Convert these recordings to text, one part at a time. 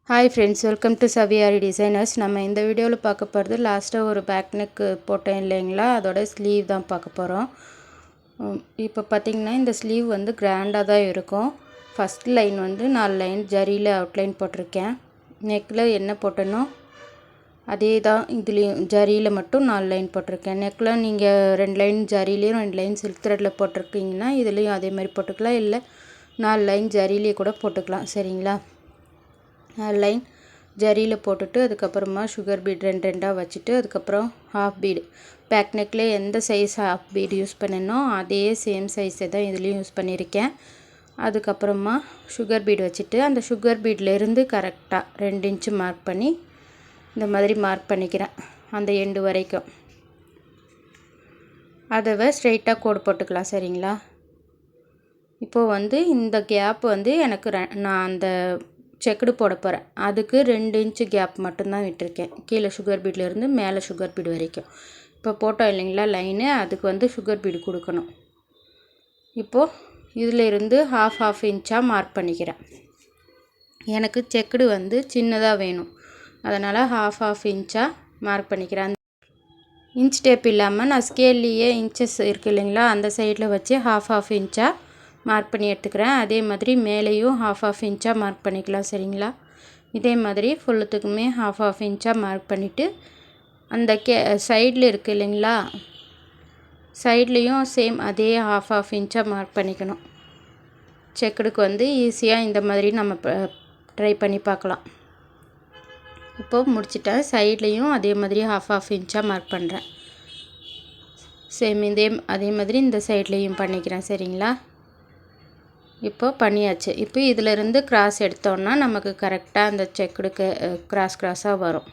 Hi friends, welcome to Saviyari designers. நம்ம இந்த வீடியோவில் பார்க்க போகிறது லாஸ்ட்டாக ஒரு பேக் நெக்கு போட்டேன் இல்லைங்களா, அதோட ஸ்லீவ் தான் பார்க்க போகிறோம். இப்போ பார்த்திங்கன்னா இந்த ஸ்லீவ் வந்து கிராண்டாக தான் இருக்கும். ஃபஸ்ட் லைன் வந்து 4 லைன் ஜரியில் அவுட்லைன் போட்டிருக்கேன். நெக்கில் என்ன போட்டனோ அதே தான் இதுலேயும் ஜரியில் மட்டும் 4 லைன் போட்டிருக்கேன். நெக்கில் நீங்கள் 2 லைன் ஜரிலையும் 2 லைன் சில்க் த்ரெட்டில் போட்டிருக்கீங்கன்னா இதுலேயும் அதே மாதிரி போட்டுக்கலாம், இல்லை 4 லைன் ஜரியிலே கூட போட்டுக்கலாம். சரிங்களா? 4 லைன் ஜரியில் போட்டுட்டு அதுக்கப்புறமா சுகர் பீட் 2 வச்சுட்டு அதுக்கப்புறம் ஹாஃப் பீடு பேக் நெக்கில் எந்த சைஸ் ஹாஃப் பீடு யூஸ் பண்ணனோ அதே சேம் சைஸை தான் இதுலேயும் யூஸ் பண்ணியிருக்கேன். அதுக்கப்புறமா சுகர் பீடு வச்சுட்டு அந்த சுகர் பீட்லேருந்து கரெக்டாக 2 இன்ச்சு மார்க் பண்ணி இந்த மாதிரி மார்க் பண்ணிக்கிறேன் அந்த எண்டு வரைக்கும். அதை ஸ்ட்ரெயிட்டாக கோடு போட்டுக்கலாம். சரிங்களா? இப்போது வந்து இந்த கேப் வந்து எனக்கு நான் அந்த செக்குடு போட போகிறேன். அதுக்கு 2 இன்ச்சு கேப் மட்டும்தான் விட்டுருக்கேன், கீழே சுகர் பீட்லேருந்து மேலே சுகர் பீடு வரைக்கும். இப்போ போட்டோம் இல்லைங்களா லைனு, அதுக்கு வந்து சுகர் பீடு கொடுக்கணும். இப்போது இதில் இருந்து ஹாஃப் இன்ச்சாக மார்க் பண்ணிக்கிறேன். எனக்கு செக்குடு வந்து சின்னதாக வேணும், அதனால் ஹாஃப் இன்ச்சாக மார்க் பண்ணிக்கிறேன். இன்ச் டேப் இல்லாமல் நான் ஸ்கேல்லையே இன்ச்சஸ் இருக்குது இல்லைங்களா, அந்த சைடில் வச்சு ஹாஃப் இன்ச்சாக மார்க் பண்ணி எடுத்துக்கிறேன். அதே மாதிரி மேலேயும் ஹாஃப் இன்ச்சாக மார்க் பண்ணிக்கலாம். சரிங்களா? இதே மாதிரி ஃபுல்லுத்துக்குமே ஹாஃப் இன்ச்சாக மார்க் பண்ணிவிட்டு அந்த சைடில் இருக்குது இல்லைங்களா, சைட்லேயும் சேம் அதே ஹாஃப் இன்ச்சாக மார்க் பண்ணிக்கணும். செக்குடுக்கு வந்து ஈஸியாக இந்த மாதிரி நம்ம ட்ரை பண்ணி பார்க்கலாம். இப்போது முடிச்சிட்டேன். சைட்லேயும் அதே மாதிரி ஹாஃப் இன்ச்சாக மார்க் பண்ணுறேன். சேம் அதே மாதிரி இந்த சைட்லேயும் பண்ணிக்கிறேன். சரிங்களா? இப்போ பண்ணியாச்சு. இப்போ இதிலிருந்து கிராஸ் எடுத்தோன்னா நமக்கு கரெக்டாக அந்த செக்குடுக்கு கிராஸாக வரும்.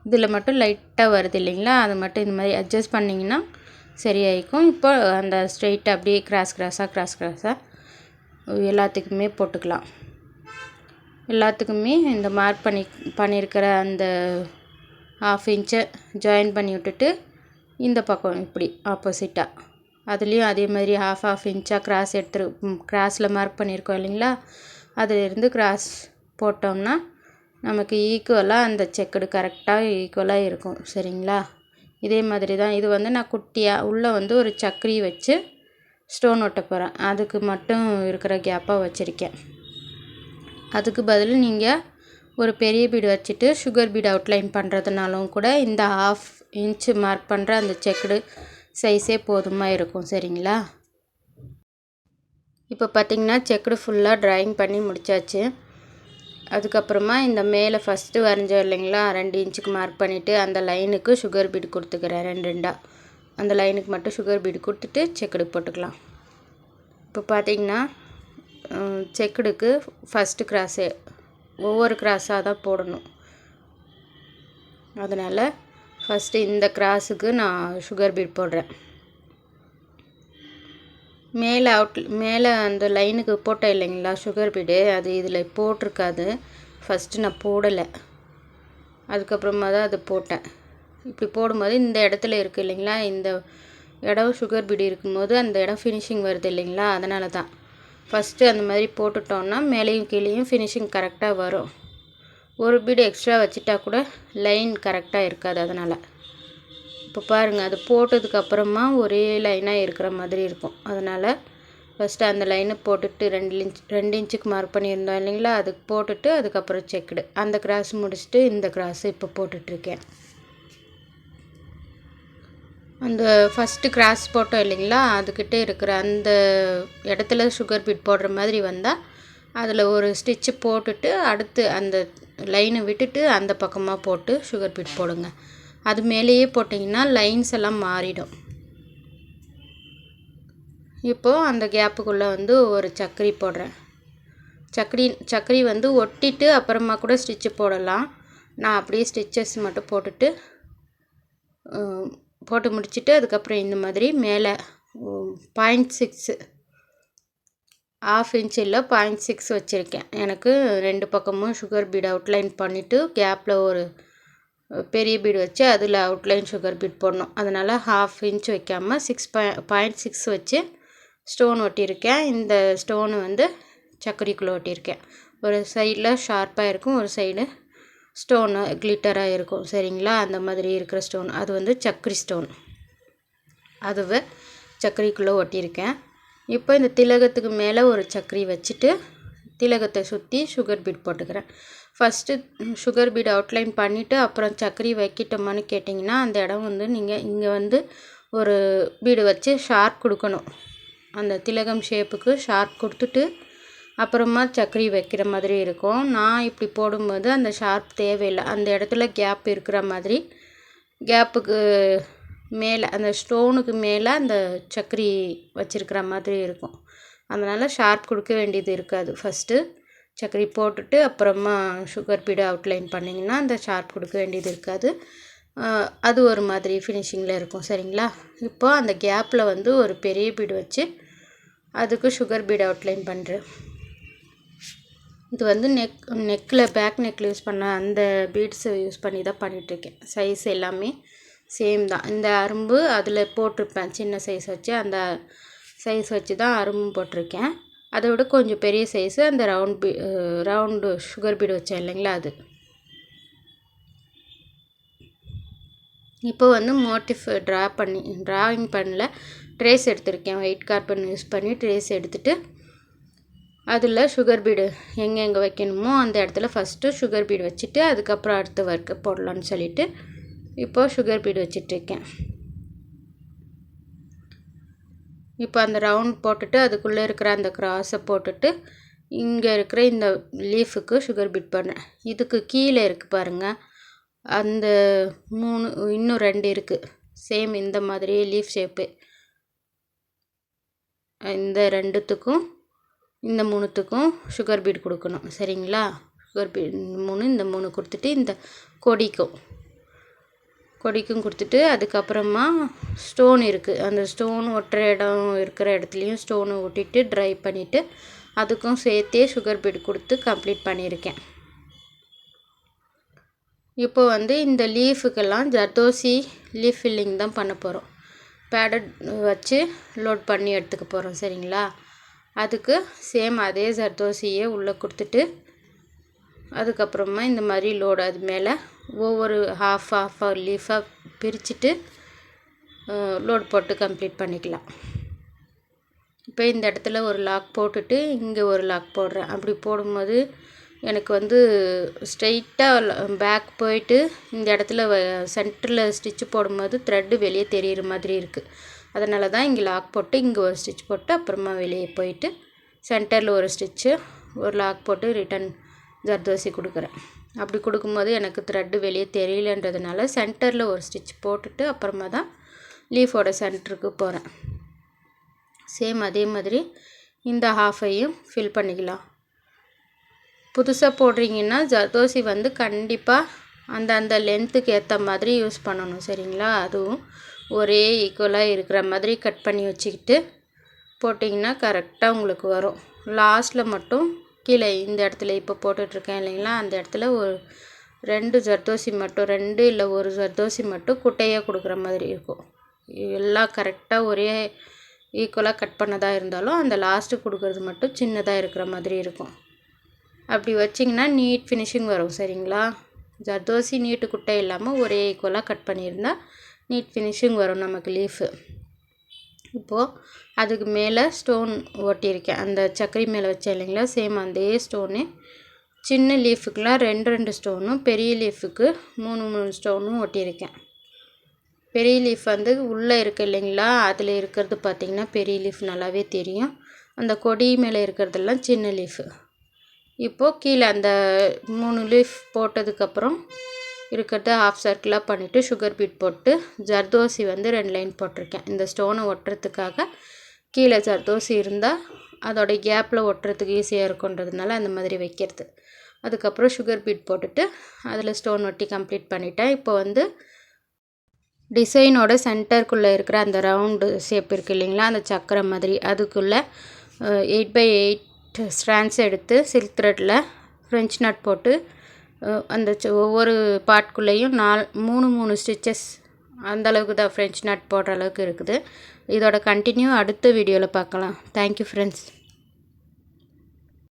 இதில் மட்டும் லைட்டாக வருது இல்லைங்களா, அது மட்டும் இந்த மாதிரி அட்ஜஸ்ட் பண்ணிங்கன்னா சரியாயிக்கும். இப்போ அந்த ஸ்ட்ரெயிட்டாக அப்படியே கிராஸாக எல்லாத்துக்குமே போட்டுக்கலாம். எல்லாத்துக்குமே இந்த மார்க் பண்ணியிருக்கிற அந்த ஹாஃப் இன்ச்சை ஜாயின் பண்ணி விட்டுட்டு இந்த பக்கம் இப்படி ஆப்போசிட்டாக அதுலேயும் அதே மாதிரி ஹாஃப் இன்ச்சாக கிராஸில் மார்க் பண்ணியிருக்கோம் இல்லைங்களா, அதிலிருந்து கிராஸ் போட்டோம்னா நமக்கு ஈக்குவலாக அந்த செக்குடு கரெக்டாக ஈக்குவலாக இருக்கும். சரிங்களா? இதே மாதிரி தான் இது வந்து நான் குட்டியாக உள்ளே வந்து ஒரு சக்கரி வச்சு ஸ்டோன் ஒட்ட போகிறேன். அதுக்கு மட்டும் இருக்கிற கேப்பாக வச்சுருக்கேன். அதுக்கு பதில் நீங்கள் ஒரு பெரிய பீடு வச்சுட்டு சுகர் பீடு அவுட்லைன் பண்ணுறதுனாலும் கூட இந்த ஹாஃப் இன்ச்சு மார்க் பண்ணுற அந்த செக்குடு சைஸே போதுமாக இருக்கும். சரிங்களா? இப்போ பார்த்திங்கன்னா செக்குடு ஃபுல்லாக ட்ராயிங் பண்ணி முடித்தாச்சு. அதுக்கப்புறமா இந்த மேலே ஃபஸ்ட்டு வரைஞ்சோம் இல்லைங்களா, 2 இன்ச்சுக்கு மார்க் பண்ணிவிட்டு அந்த லைனுக்கு சுகர் பீடு கொடுத்துக்கிறேன். 2 அந்த லைனுக்கு மட்டும் சுகர் பீடு கொடுத்துட்டு செக்குடு போட்டுக்கலாம். இப்போ பார்த்திங்கன்னா செக்குடுக்கு ஃபஸ்ட்டு கிராஸு ஒவ்வொரு கிராஸாக தான் போடணும். அதனால் ஃபஸ்ட்டு இந்த கிராஸுக்கு நான் சுகர் பீட் போடுறேன். மேலே அந்த லைனுக்கு போட்டேன் இல்லைங்களா சுகர் பீடு, அது இதில் போட்டிருக்காது. ஃபஸ்ட்டு நான் போடலை, அதுக்கப்புறமா தான் அது போட்டேன். இப்படி போடும்போது இந்த இடத்துல இருக்குது இல்லைங்களா, இந்த இடம் சுகர் பீடு இருக்கும்போது அந்த இடம் ஃபினிஷிங் வருது இல்லைங்களா, அதனால தான் ஃபஸ்ட்டு அந்த மாதிரி போட்டுட்டோன்னா மேலேயும் கீழேயும் ஃபினிஷிங் கரெக்டாக வரும். ஒரு பீடு எக்ஸ்ட்ரா வச்சுட்டா கூட லைன் கரெக்டாக இருக்காது. அதனால் இப்போ பாருங்கள், அது போட்டதுக்கப்புறமா ஒரே லைனாக இருக்கிற மாதிரி இருக்கும். அதனால் ஃபஸ்ட்டு அந்த லைனை போட்டுட்டு 2 இன்ச்சுக்கு மார்க் பண்ணியிருந்தோம் இல்லைங்களா, அதுக்கு போட்டுட்டு அதுக்கப்புறம் செக்குடு அந்த கிராஸ் முடிச்சுட்டு இந்த கிராஸ் இப்போ போட்டுட்ருக்கேன். அந்த ஃபஸ்ட்டு கிராஸ் போட்டோம் இல்லைங்களா, அதுக்கிட்ட இருக்கிற அந்த இடத்துல சுகர் பீட் போடுற மாதிரி வந்தால் அதில் ஒரு ஸ்டிச்சு போட்டுட்டு அடுத்து அந்த லைனை விட்டுட்டு அந்த பக்கமாக போட்டு சுகர் பீட் போடுங்க. அது மேலேயே போட்டிங்கன்னா லைன்ஸ் எல்லாம் மாறிடும். இப்போது அந்த கேப்புக்குள்ளே வந்து ஒரு சக்கரி போடுறேன். சக்கரி வந்து ஒட்டிட்டு அப்புறமா கூட ஸ்டிச்சு போடலாம். நான் அப்படியே ஸ்டிச்சஸ் மட்டும் போட்டு முடிச்சுட்டு அதுக்கப்புறம் இந்த மாதிரி மேலே 0.6 ஹாஃப் இன்ச் இல்லை 0.6 வச்சுருக்கேன். எனக்கு 2 பக்கமும் சுகர் பீட் அவுட்லைன் பண்ணிவிட்டு கேப்பில் ஒரு பெரிய பீடு வச்சு அதில் அவுட்லைன் சுகர் பீட் போடணும். அதனால் ஹாஃப் இன்ச் வைக்காமல் 0.6 வச்சு ஸ்டோன் ஒட்டியிருக்கேன். இந்த ஸ்டோனு வந்து சக்கரிக்குள்ளே ஒட்டியிருக்கேன். ஒரு சைடில் ஷார்ப்பாக இருக்கும், ஒரு சைடு ஸ்டோனு கிளிட்டராக இருக்கும். சரிங்களா? அந்த மாதிரி இருக்கிற ஸ்டோன் அது வந்து சக்கரி ஸ்டோன். அதுவே சக்கரிக்குள்ளே ஒட்டியிருக்கேன். இப்போ இந்த திலகத்துக்கு மேலே ஒரு சக்கரி வச்சுட்டு திலகத்தை சுற்றி சுகர் பீட் போட்டுக்கிறேன். ஃபஸ்ட்டு சுகர் பீட் அவுட்லைன் பண்ணிவிட்டு அப்புறம் சக்கரி வைக்கிட்டோமான்னு கேட்டிங்கன்னா, அந்த இடம் வந்து நீங்கள் இங்கே வந்து ஒரு பீடு வச்சு ஷார்ப் கொடுக்கணும். அந்த திலகம் ஷேப்புக்கு ஷார்ப் கொடுத்துட்டு அப்புறமா சக்கரி வைக்கிற மாதிரி இருக்கும். நான் இப்படி போடும்போது அந்த ஷார்ப் தேவையில்லை. அந்த இடத்துல கேப் இருக்கிற மாதிரி கேப்புக்கு மேலே அந்த ஸ்டோனுக்கு மேலே அந்த சக்கரி வச்சுருக்கிற மாதிரி இருக்கும். அதனால் ஷார்ப் கொடுக்க வேண்டியது இருக்காது. ஃபஸ்ட்டு சக்கரி போட்டுட்டு அப்புறமா சுகர் பீடு அவுட்லைன் பண்ணிங்கன்னா அந்த ஷார்ப் கொடுக்க வேண்டியது இருக்காது. அது ஒரு மாதிரி ஃபினிஷிங்கில் இருக்கும். சரிங்களா? இப்போ அந்த கேப்பில் வந்து ஒரு பெரிய பீடு வச்சு அதுக்கு சுகர் பீடு அவுட்லைன் பண்ணுறேன். இது வந்து நெக்கில் பேக் நெக்கில் யூஸ் பண்ண அந்த பீட்ஸை யூஸ் பண்ணி தான் பண்ணிகிட்ருக்கேன். சைஸ் எல்லாமே சேம் தான். இந்த அரும்பு அதில் போட்டிருப்பேன் சின்ன சைஸ் வச்சு, அந்த சைஸ் வச்சு தான் அரும்பு போட்டிருக்கேன். அதை விட கொஞ்சம் பெரிய சைஸு அந்த ரவுண்டு சுகர் பீடு வச்சேன் இல்லைங்களா, அது. இப்போ வந்து மோட்டிஃப் ட்ராயிங் பண்ணல, ட்ரேஸ் எடுத்திருக்கேன். ஒயிட் கார்பன் யூஸ் பண்ணி ட்ரேஸ் எடுத்துகிட்டு அதில் சுகர் பீடு எங்கே வைக்கணுமோ அந்த இடத்துல ஃபஸ்ட்டு சுகர் பீடு வச்சுட்டு அதுக்கப்புறம் அடுத்த ஒர்க்கு போடலான்னு சொல்லிவிட்டு இப்போது சுகர் பீடு வச்சிட்ருக்கேன். இப்போ அந்த ரவுண்ட் போட்டுட்டு அதுக்குள்ளே இருக்கிற அந்த கிராஸை போட்டுட்டு இங்கே இருக்கிற இந்த லீஃபுக்கு சுகர் பீட் பண்ணேன். இதுக்கு கீழே இருக்குது பாருங்கள், அந்த 3 இன்னும் 2 இருக்குது சேம் இந்த மாதிரியே லீஃப் ஷேப்பு. இந்த 2த்துக்கும் இந்த 3த்துக்கும் சுகர் பீட் கொடுக்கணும். சரிங்களா? சுகர் பீட் 3 இந்த 3 கொடுத்துட்டு இந்த கொடிக்கும் கொடுத்துட்டு அதுக்கப்புறமா ஸ்டோன் இருக்குது, அந்த ஸ்டோன் ஒட்டுற இடம் இருக்கிற இடத்துலையும் ஸ்டோனு ஒட்டிட்டு ட்ரை பண்ணிவிட்டு அதுக்கும் சேர்த்தே சுகர் பீட் கொடுத்து கம்ப்ளீட் பண்ணியிருக்கேன். இப்போ வந்து இந்த லீஃபுக்கெல்லாம் ஜர்தோசி லீஃப் ஃபில்லிங் தான் பண்ண போகிறோம். பேடட் வச்சு லோட் பண்ணி எடுத்துக்க போகிறோம். சரிங்களா? அதுக்கு சேம் அதே ஜர்தோசியை உள்ளே கொடுத்துட்டு அதுக்கப்புறமா இந்த மாதிரி லோடு அது மேலே ஒவ்வொரு ஹாஃப் லீஃபாக பிரிச்சுட்டு லோட் போட்டு கம்ப்ளீட் பண்ணிக்கலாம். இப்போ இந்த இடத்துல ஒரு லாக் போட்டுட்டு இங்கே ஒரு லாக் போடுறேன். அப்படி போடும்போது எனக்கு வந்து ஸ்ட்ரெயிட்டாக பேக் போயிட்டு இந்த இடத்துல சென்டரில் ஸ்டிச்சு போடும்போது த்ரெட்டு வெளியே தெரிகிற மாதிரி இருக்குது. அதனால தான் இங்கே லாக் போட்டு இங்கே ஒரு ஸ்டிச் போட்டு அப்புறமா வெளியே போயிட்டு சென்டரில் ஒரு ஸ்டிச்சு ஒரு லாக் போட்டு ரிட்டன் ஜர்தோசி கொடுக்குறேன். அப்படி கொடுக்கும்போது எனக்கு த்ரெட்டு வெளியே தெரியலன்றதுனால சென்டரில் ஒரு ஸ்டிச் போட்டுட்டு அப்புறமா தான் லீஃபோட சென்டருக்கு போகிறேன். சேம் அதே மாதிரி இந்த ஹாஃபையும் ஃபில் பண்ணிக்கலாம். புதுசாக போடுறீங்கன்னா ஜர்தோசி வந்து கண்டிப்பாக அந்த லென்த்துக்கு ஏற்ற மாதிரி யூஸ் பண்ணணும். சரிங்களா? அதுவும் ஒரே ஈக்குவலாக இருக்கிற மாதிரி கட் பண்ணி வச்சுக்கிட்டு போட்டிங்கன்னா கரெக்டாக உங்களுக்கு வரும். லாஸ்ட்டில் மட்டும் கீழே இந்த இடத்துல இப்போ போட்டுட்ருக்கேன் இல்லைங்களா, அந்த இடத்துல ஒரு 2 ஜர்தோசி மட்டும் 2 இல்லை 1 ஜர்தோசி மட்டும் குட்டையாக கொடுக்குற மாதிரி இருக்கும். எல்லாம் கரெக்டாக ஒரே ஈக்குவலாக கட் பண்ணதாக இருந்தாலும் அந்த லாஸ்ட்டு கொடுக்குறது மட்டும் சின்னதாக இருக்கிற மாதிரி இருக்கும். அப்படி வச்சிங்கன்னா நீட் ஃபினிஷிங் வரும். சரிங்களா? ஜர்தோசி நீட்டு குட்டை இல்லாமல் ஒரே ஈக்குவலாக கட் பண்ணியிருந்தால் நீட் ஃபினிஷிங் வரும் நமக்கு லீஃபு. இப்போது அதுக்கு மேலே ஸ்டோன் ஒட்டியிருக்கேன். அந்த சக்கரி மேலே வச்சேன் இல்லைங்களா, சேம் அதே ஸ்டோனு சின்ன லீஃபுக்கெலாம் 2 ஸ்டோனும் பெரிய லீஃபுக்கு 3 ஸ்டோனும் ஒட்டியிருக்கேன். பெரிய லீஃப் வந்து உள்ளே இருக்குது இல்லைங்களா, அதில் இருக்கிறது பார்த்திங்கன்னா பெரிய லீஃப் நல்லாவே தெரியும். அந்த கொடி மேலே இருக்கிறதெல்லாம் சின்ன லீஃபு. இப்போது கீழே அந்த 3 லீஃப் போட்டதுக்கப்புறம் இருக்கிறத ஹாஃப் சர்க்கிளாக பண்ணிவிட்டு சுகர் பீட் போட்டு ஜர்தோசி வந்து 2 லைன் போட்டிருக்கேன். இந்த ஸ்டோனை ஒட்டுறதுக்காக கீழே ஜர்தோசி இருந்தால் அதோடைய கேப்பில் ஒட்டுறதுக்கு ஈஸியாக இருக்குன்றதுனால அந்த மாதிரி வைக்கிறது. அதுக்கப்புறம் சுகர் பீட் போட்டுட்டு அதில் ஸ்டோன் ஒட்டி கம்ப்ளீட் பண்ணிட்டேன். இப்போ வந்து டிசைனோட சென்டருக்குள்ளே இருக்கிற அந்த ரவுண்டு ஷேப் இருக்குது இல்லைங்களா, அந்த சக்கரை மாதிரி அதுக்குள்ளே 8x8 ஸ்ட்ராண்ட்ஸ் எடுத்து சில்க் த்ரெட்டில் ஃப்ரெஞ்ச் நட் போட்டு அந்த ஒவ்வொரு பார்ட்குள்ளேயும் 3 ஸ்டிச்சஸ் அந்தளவுக்கு தான் ஃப்ரெஞ்ச் நாட் போடுற அளவுக்கு இருக்குது. இதோட கண்டினியூ அடுத்த வீடியோவில் பார்க்கலாம். Thank you friends.